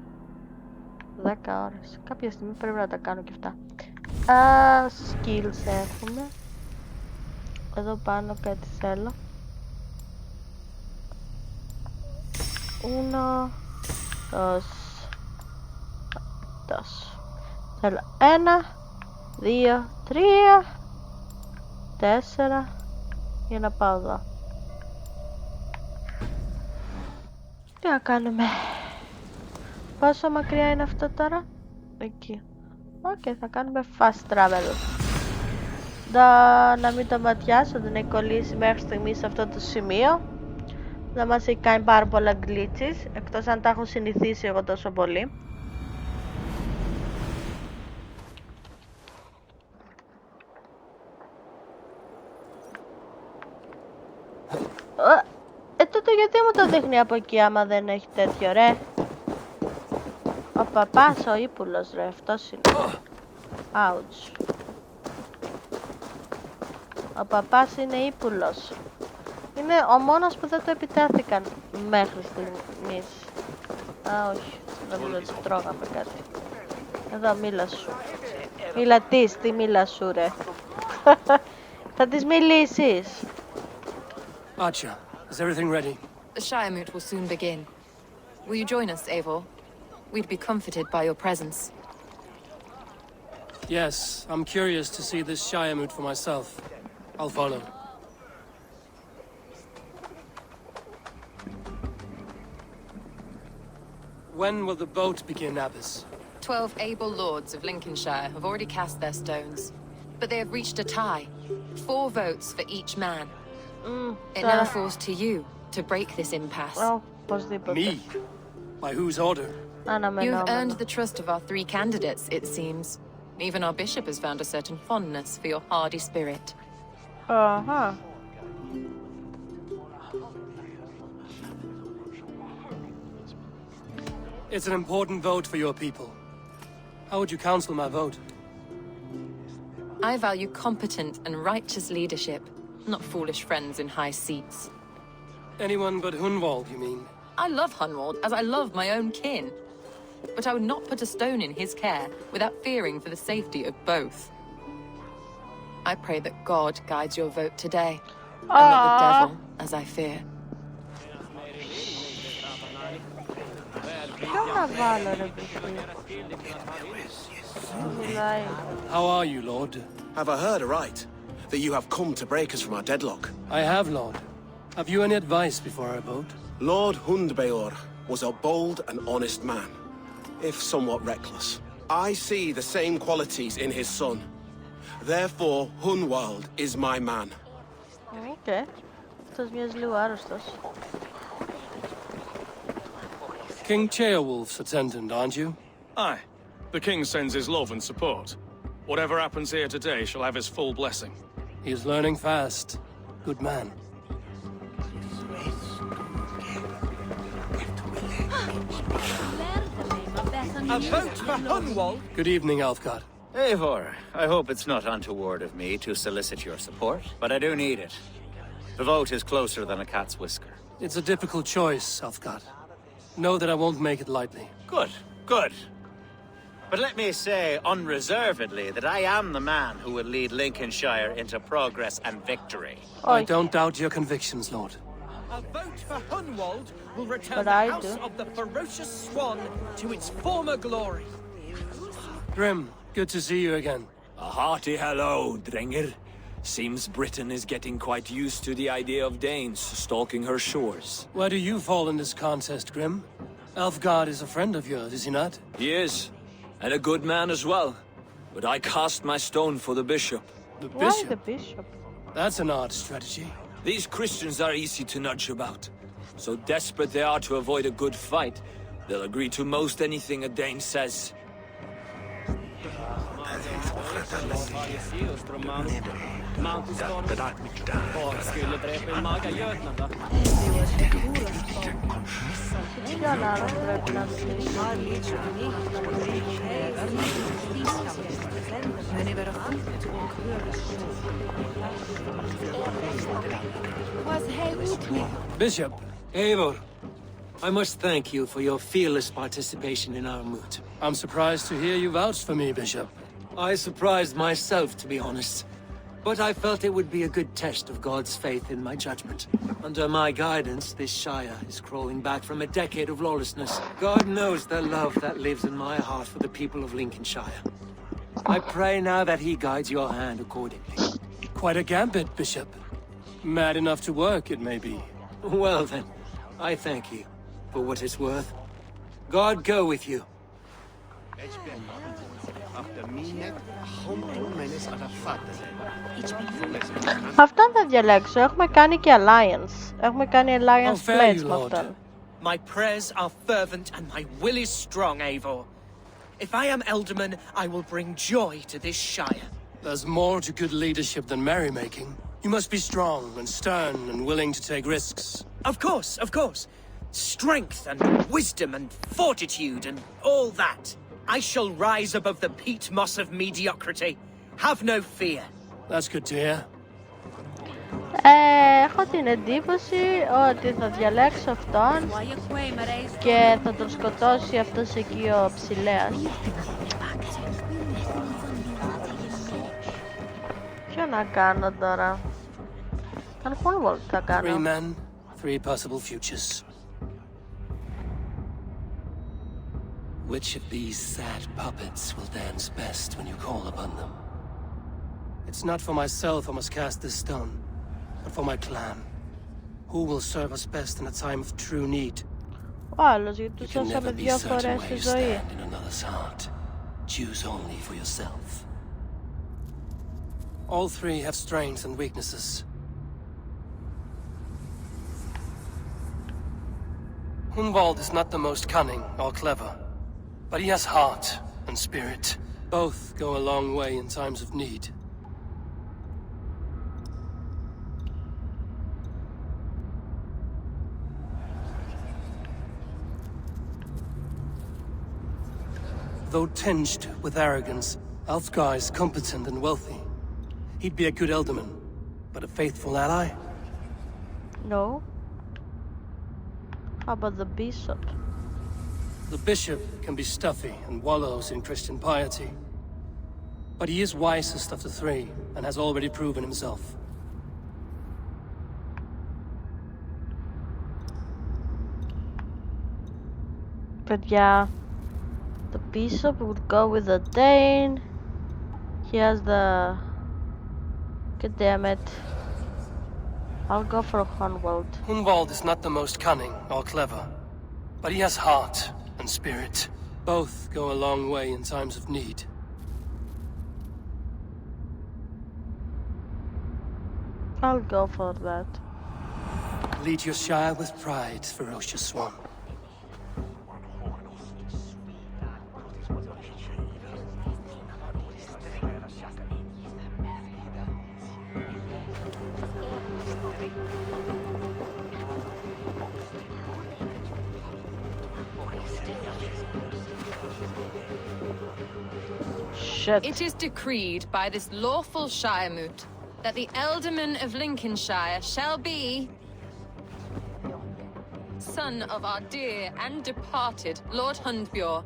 10 ώρες. Κάποια στιγμή πρέπει να τα κάνω και αυτά. Skills έχουμε. Εδώ πάνω κάτι θέλω. 1, 2, 2. Θέλω 1, 2, 3, 4 για να πάω εδώ. Τι να κάνουμε? Πόσο μακριά είναι αυτό τώρα? Εκεί. Οκ, θα κάνουμε fast travel. Να μην το ματιάσω, δεν έχει κολλήσει μέχρι στιγμή σε αυτό το σημείο. Δεν μας έχει κάνει πάρα πολλά glitches, εκτός αν τα έχω συνηθίσει εγώ τόσο πολύ. Τότε γιατί μου το δείχνει από εκεί άμα δεν έχει τέτοιο ρε? Ο παπάς ο ύπουλος ρε, αυτός είναι. Ouch. Ο παπάς είναι ύπουλος. Είναι ο μόνος που δεν το επιτέθηκαν μέχρι στιγμής. Όχι, νομίζω ότι τρώγαμε κάτι. Εδώ μίλα σου. Μίλα της, τι μίλα σου ρε? Θα της μιλήσεις. Archer, is everything ready? The Shire moot will soon begin. Will you join us, Eivor? We'd be comforted by your presence. Yes, I'm curious to see this Shire moot for myself. I'll follow. When will the boat begin, Abbess? 12 able lords of Lincolnshire have already cast their stones, but they have reached a tie. 4 votes for each man. It now falls to you to break this impasse. Me? By whose order? You've earned the trust of our 3 candidates, it seems. Even our bishop has found a certain fondness for your hardy spirit. It's an important vote for your people. How would you counsel my vote? I value competent and righteous leadership, not foolish friends in high seats. Anyone but Hunwald, you mean? I love Hunwald as I love my own kin. But I would not put a stone in his care without fearing for the safety of both. I pray that God guides your vote today, and not the devil, as I fear. How are you, Lord? Have I heard aright that you have come to break us from our deadlock? I have, Lord. Have you any advice before I vote? Lord Hundbeor was a bold and honest man, if somewhat reckless. I see the same qualities in his son. Therefore, Hunwald is my man. Okay. Αυτός μοιάζει λίγο άρρωστος. King Ceolwulf's attendant, aren't you? Aye. The king sends his love and support. Whatever happens here today shall have his full blessing. He is learning fast. Good man. A vote for Hunwald? Good evening, Alfgard. Eivor, I hope it's not untoward of me to solicit your support, but I do need it. The vote is closer than a cat's whisker. It's a difficult choice, Alfgard. Know that I won't make it lightly. Good, good. But let me say unreservedly that I am the man who will lead Lincolnshire into progress and victory. I don't doubt your convictions, Lord. A vote for Hunwald will return the house of the ferocious swan to its former glory. Grim, good to see you again. A hearty hello, Drenger. Seems Britain is getting quite used to the idea of Danes stalking her shores. Where do you fall in this contest, Grim? Alfgard is a friend of yours, is he not? He is, and a good man as well. But I cast my stone for the bishop. The bishop? Why the bishop? That's an odd strategy. These Christians are easy to nudge about. So desperate they are to avoid a good fight, they'll agree to most anything a Dane says. Ποιον άλλον πρέπει να μιλήσει? Bishop. Eivor, I must thank you for your fearless participation in our moot. I'm surprised to hear you vouch for me, Bishop. I surprised myself, to be honest. But I felt it would be a good test of God's faith in my judgment. Under my guidance, this Shire is crawling back from a decade of lawlessness. God knows the love that lives in my heart for the people of Lincolnshire. I pray now that he guides your hand accordingly. Quite a gambit, Bishop. Mad enough to work, it may be. Well then, I thank you for what it's worth. God go with you. Αυτόν θα διαλέξω. Έχουμε κάνει και alliance. Έχουμε κάνει alliance pledge με αυτόν. My prayers are fervent and my will is strong, Eivor. If I am Elderman, I will bring joy to this Shire. There's more to good leadership than merrymaking. You must be strong and stern and willing to take risks. Of course, of course. Strength and wisdom and fortitude and all that. I shall rise above the peat moss of mediocrity. Have no fear. That's good to hear. Έχω την εντύπωση ότι θα διαλέξω αυτόν και θα τον σκοτώσει αυτός εκεί ο ψηλέας. Ποιο να κάνω τώρα? Τον Hunwald θα κάνω. 3 men, 3 possible futures. Which of these sad puppets will dance best when you call upon them? It's not for myself I must cast this stone, but for my clan. Who will serve us best in a time of true need? Ο άλλος, γιατί You τους can σώσαμε never be 2 certain φορές where τη you ζωή. stand in another's heart. Choose only for yourself. All 3 have strengths and weaknesses. Hunwald is not the most cunning or clever, but he has heart and spirit. Both go a long way in times of need. Though tinged with arrogance, Alfgar is competent and wealthy. He'd be a good Elderman, but a faithful ally? No. How about the bishop? The bishop can be stuffy and wallows in Christian piety. But he is wisest of the 3, and has already proven himself. Παιδιά, the bishop would go with the Dane. He has the... God damn it. I'll go for Hunwald. Hunwald is not the most cunning or clever, but he has heart and spirit. Both go a long way in times of need. I'll go for that. Lead your Shire with pride, ferocious one. It is decreed by this lawful Shire moot that the Elderman of Lincolnshire shall be son of our dear and departed Lord Hundbjorn,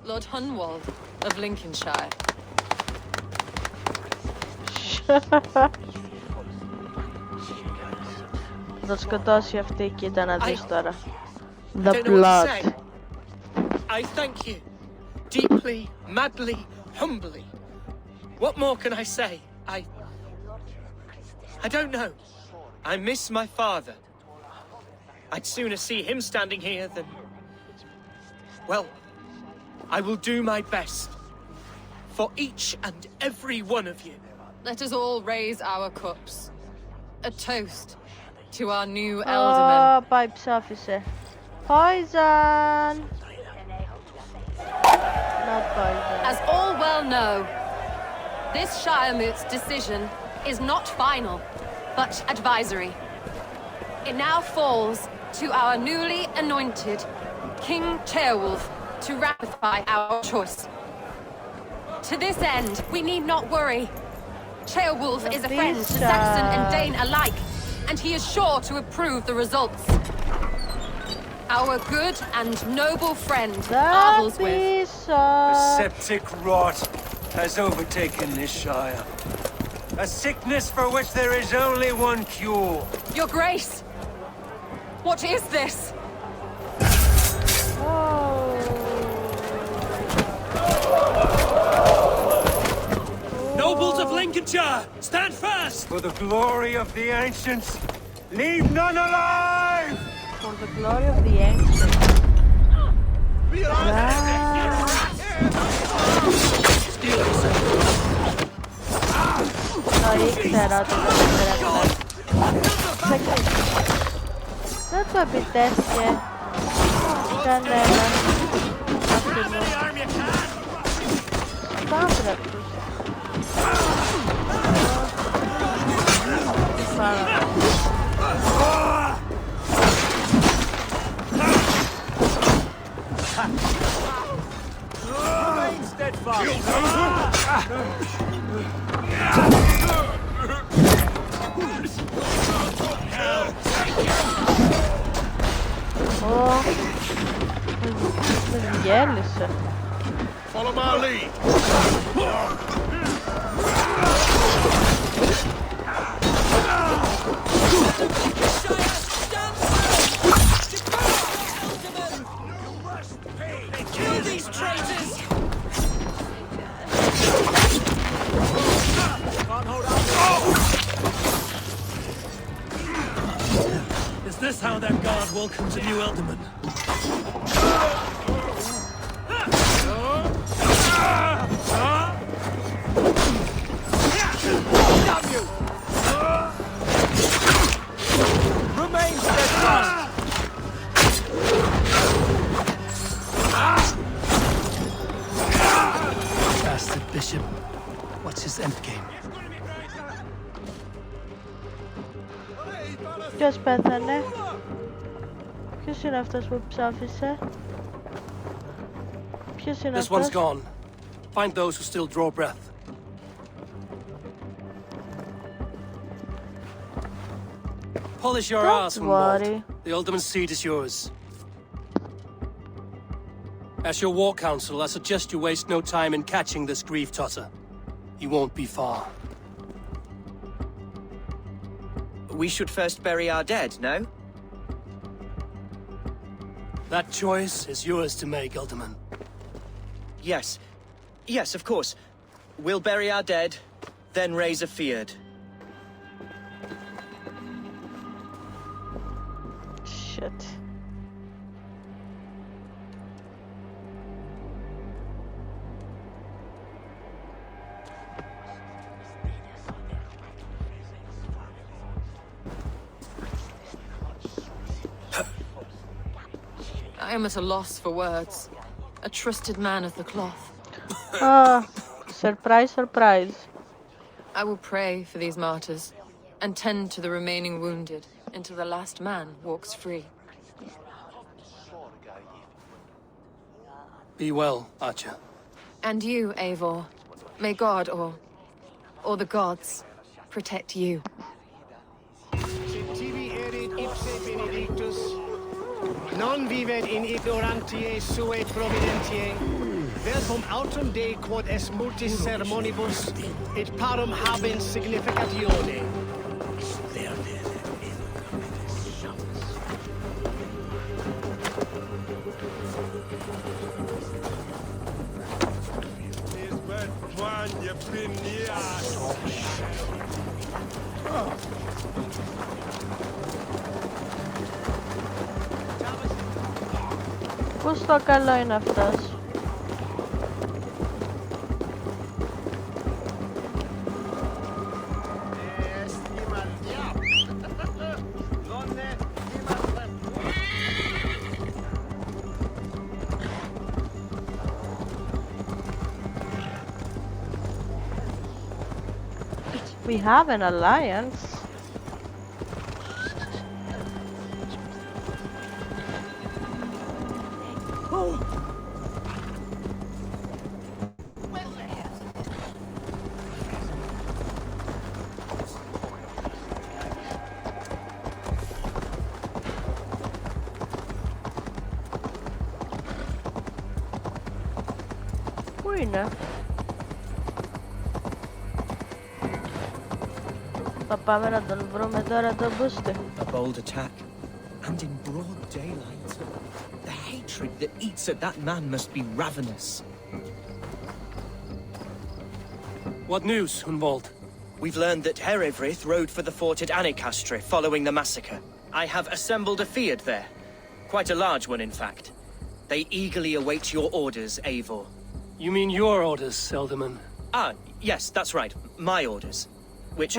Lord Hunwald of Lincolnshire. Θα σκοτώσει αυτή, κοίτα να δεις τώρα. The blood. I thank you. Deeply, madly, humbly. What more can I say? I don't know. I miss my father. I'd sooner see him standing here than... Well, I will do my best. For each and every one of you. Let us all raise our cups. A toast to our new alderman. Πάει ψάφισε. Poison! Not poison. As all well know, this Shiremoot's decision is not final, but advisory. It now falls to our newly anointed King Ceolwulf to ratify our choice. To this end, we need not worry. Ceolwulf is a friend to Saxon and Dane alike, and he is sure to approve the results. Our good and noble friend, Arvelswith. The septic rot has overtaken this Shire. A sickness for which there is only one cure. Your Grace! What is this? Nobles of Lincolnshire, stand fast! For the glory of the ancients, leave none alive! For the glory of the ancients. No, ήξερα ότι δεν ήξερα. Δεν το επιτέθηκε κανένα. Σταύρα τους. Remain steadfast. Με γέλησε. Follow my lead. Kill these traitors! Is this how their god welcomes a new alderman? Remain steadfast. Bastard bishop. What's his endgame? Ποιος πέθανε? Ποιος είναι αυτός που ψάφισε? Ποιος είναι This one's αυτός? gone. Find those who still draw breath. Polish your ass, Hunwald. The Alderman's seat is yours. As your war council, I suggest you waste no time in catching this grief tosser. He won't be far. We should first bury our dead, no? That choice is yours to make, Alderman. Yes. Yes, of course. We'll bury our dead, then raise a feard. Shit. I am at a loss for words. A trusted man of the cloth. Surprise, surprise. I will pray for these martyrs and tend to the remaining wounded until the last man walks free. Be well, Archer. And you, Eivor. May God or the gods protect you. Non vivet in ignorantiae suae providentiae, verbum autem Dei quod es multis sermonibus, et parum habens significatione. Πού στο καλό είναι αυτός? We have an alliance. Πού είναι? Θα πάμε να τον βρούμε τώρα τον μπούστη. A bold attack, and in broad daylight. The hatred that eats at that man must be ravenous. What news, Hunwald? We've learned that Herewrith rode for the fort at Annikastre following the massacre. I have assembled a field there. Quite a large one, in fact. They eagerly await your orders, Eivor. You mean your orders, Elderman? Ah, yes, that's right. My orders. Which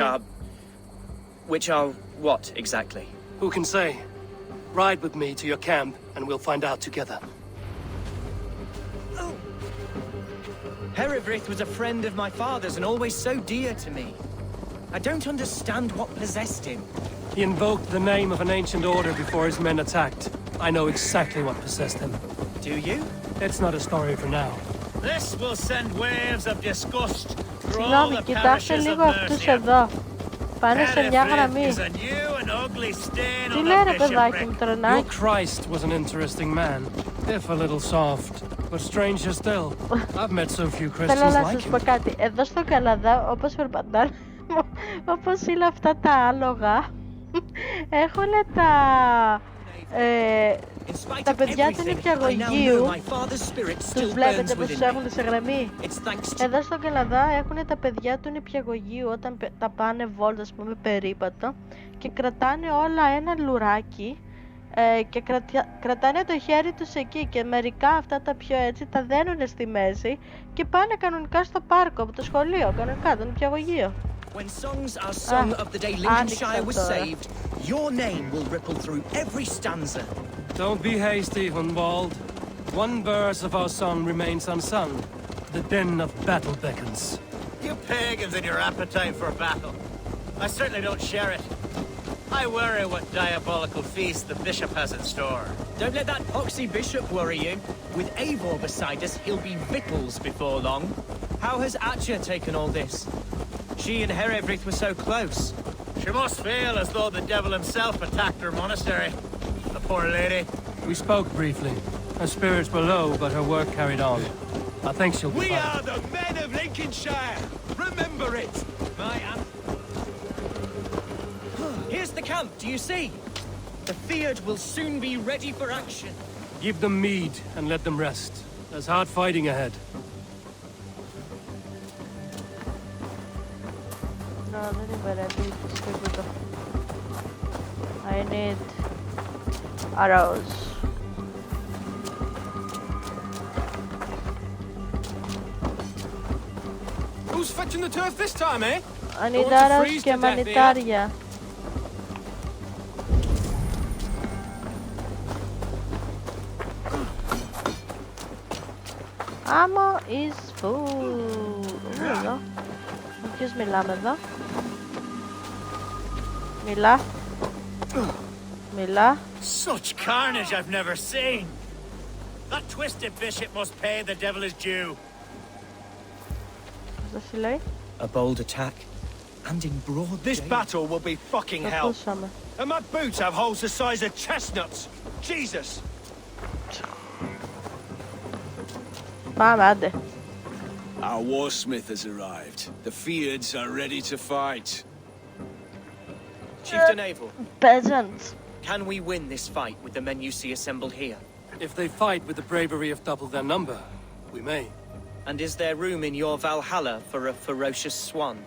are what, exactly? Who can say? Ride with me to your camp, and we'll find out together. Oh. Herewrith was a friend of my father's and always so dear to me. I don't understand what possessed him. He invoked the name of an ancient order before his men attacked. I know exactly what possessed him. Do you? It's not a story for now. This will send waves of disgust through all Συγγνώμη, the κοιτάξτε parishes of λίγο αυτούς Mercia. εδώ. Πάνε σε μια γραμμή. Herewrith is a new and ugly stain Τι on λέει the ρε παιδάκι μου, bishopric. Your τρενάκι. Christ was an interesting man, if a little soft, but stranger still. I've met so few Θέλω Christians να like σας him. πω κάτι. Εδώ στο Καναδά, όπως περπατάνε, όπως είναι αυτά τα άλογα, έχουν τα παιδιά του νηπιαγωγείου. Τους βλέπετε πως τους έχουν σε γραμμή. Εδώ στο Καναδά έχουν τα παιδιά του νηπιαγωγείου όταν τα πάνε βόλτα, ας πούμε, περίπατο, και κρατάνε όλα ένα λουράκι και κρατάνε το χέρι τους εκεί, και μερικά αυτά τα πιο έτσι τα δένουνε στη μέση και πάνε κανονικά στο πάρκο από το σχολείο, κανονικά το νηπιαγωγείο. When songs are sung of the day Lincolnshire was saved, your name will ripple through every stanza. Don't be hasty, Hunwald. One verse of our song remains unsung. The din of battle beckons. You pagans and your appetite for battle. I certainly don't share it. I worry what diabolical feast the bishop has in store. Don't let that poxy bishop worry you. With Eivor beside us, he'll be victuals before long. How has Atcha taken all this? She and Herewrith were so close. She must feel as though the devil himself attacked her monastery. The poor lady. We spoke briefly. Her spirits were low, but her work carried on. I think she'll be We fine. are the men of Lincolnshire! Remember it! Here's the camp, do you see? The Fyrd will soon be ready for action. Give them mead and let them rest. There's hard fighting ahead. No, δεν είμαι ready to stick with the... I need arrows. Who's fetching the turf this time, eh? I need arrows και μανιτάρια. Ammo is full. Εδώ. Με ποιος μιλάμε εδώ? Μιλά. Μιλά. Such carnage I've never seen. That twisted bishop must pay the devil his due. Δεν σου λέει? A bold attack, and in broad This daylight. battle will be fucking hell. Ακούσαμε. And my boots have holes the size of chestnuts. Jesus! Πάμε, άντε. Our warsmith has arrived. The Fyrds are ready to fight. Chieftain Eivor, Peasants. can we win this fight with the men you see assembled here? If they fight with the bravery of double their number, we may. And is there room in your Valhalla for a ferocious swan?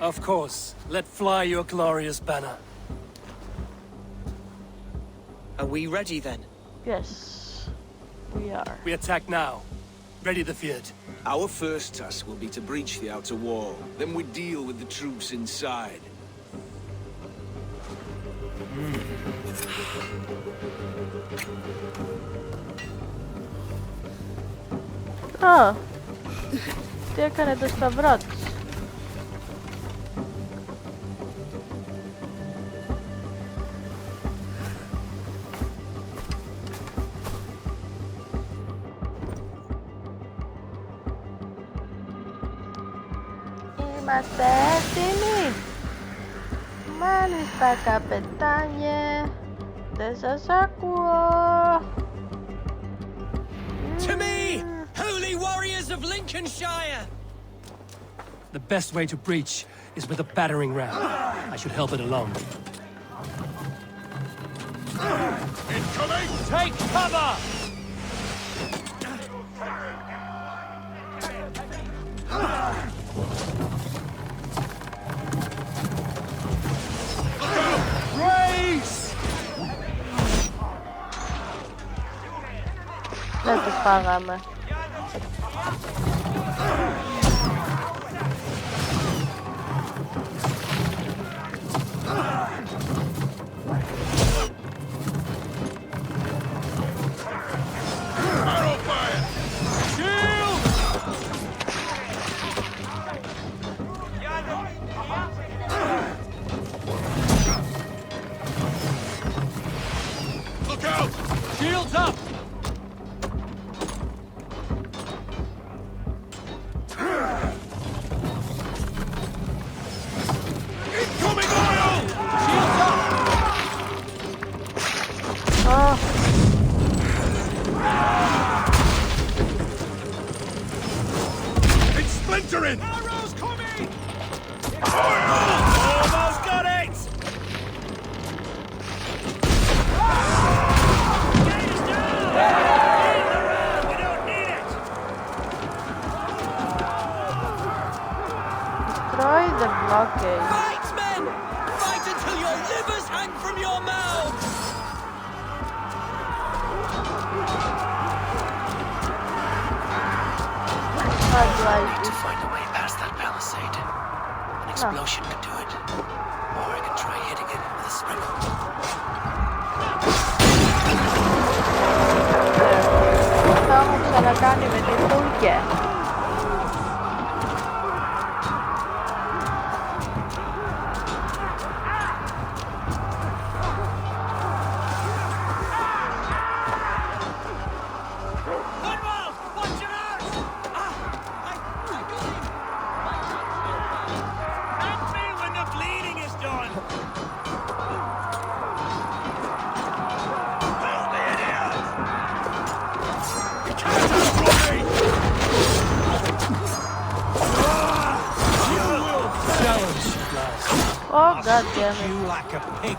Of course. Let fly your glorious banner. Are we ready then? Yes, we are. We attack now. Ready the Fyrd. Our first task will be to breach the outer wall. Then we deal with the troops inside. Α, τι έκανε το σταυρό της. Είμαστε έτοιμοι. Μάλιστα, καπετάνιε. Δεν σας ακούω. To me, holy warriors of Lincolnshire! The best way to breach is with a battering ram. I should help it along. Incoming! Take cover! Race! Δεν τους φάγαμε. Look out! Shields up! Incoming oil! Shields up! Oh. It's splintering! Arrows coming! Almost got it! We don't need it! Destroy the blockade. Fight, men! Fight until your livers hang from your mouths! How do I To find a way past that palisade. An explosion could do it. Or I could try hitting it with a sprinkle. θα έχω ξανακάνει με την Τούρκια. Help me when the bleeding is done! Help me in here! Challenge at last. Oh, god damn it. You like a pig.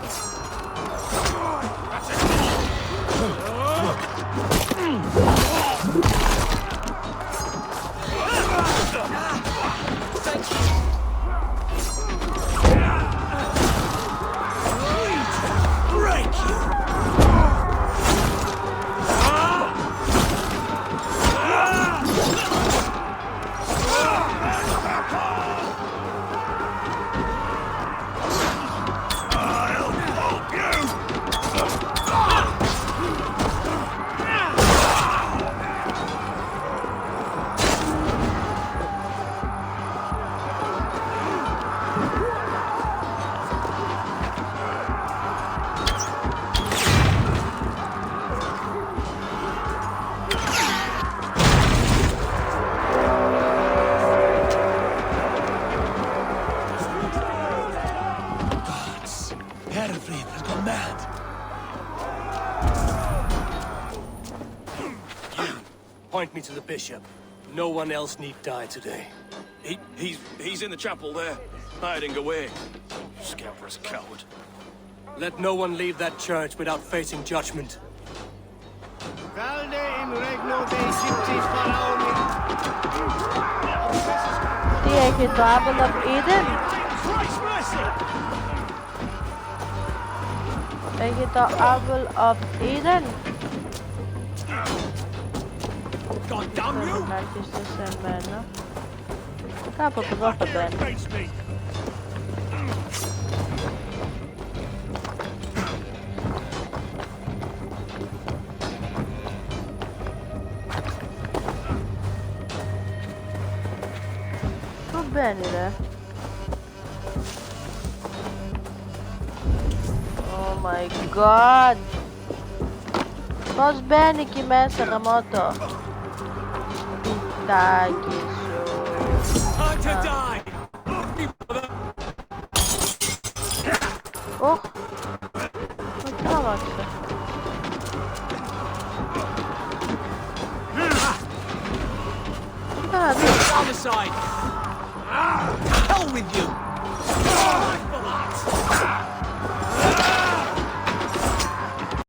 Point me to the bishop. No one else need die today. He's in the chapel there, hiding away. Scabrous coward. Let no one leave that church without facing judgment. Valde in regno de Egypti faraoni. Τι έχει το Apple of Eden? Έχει το Apple of Eden? Πρέπει να αρχίσει σε μένα. Κάπου από εδώ θα μπαίνει. Πού μπαίνει ρε? Oh my god! Πώς μπαίνει εκεί μέσα γαμώτο? Πιτάκι σου. Time to die! Oh! Δεν τράβαξε. Down the side. Hell with you.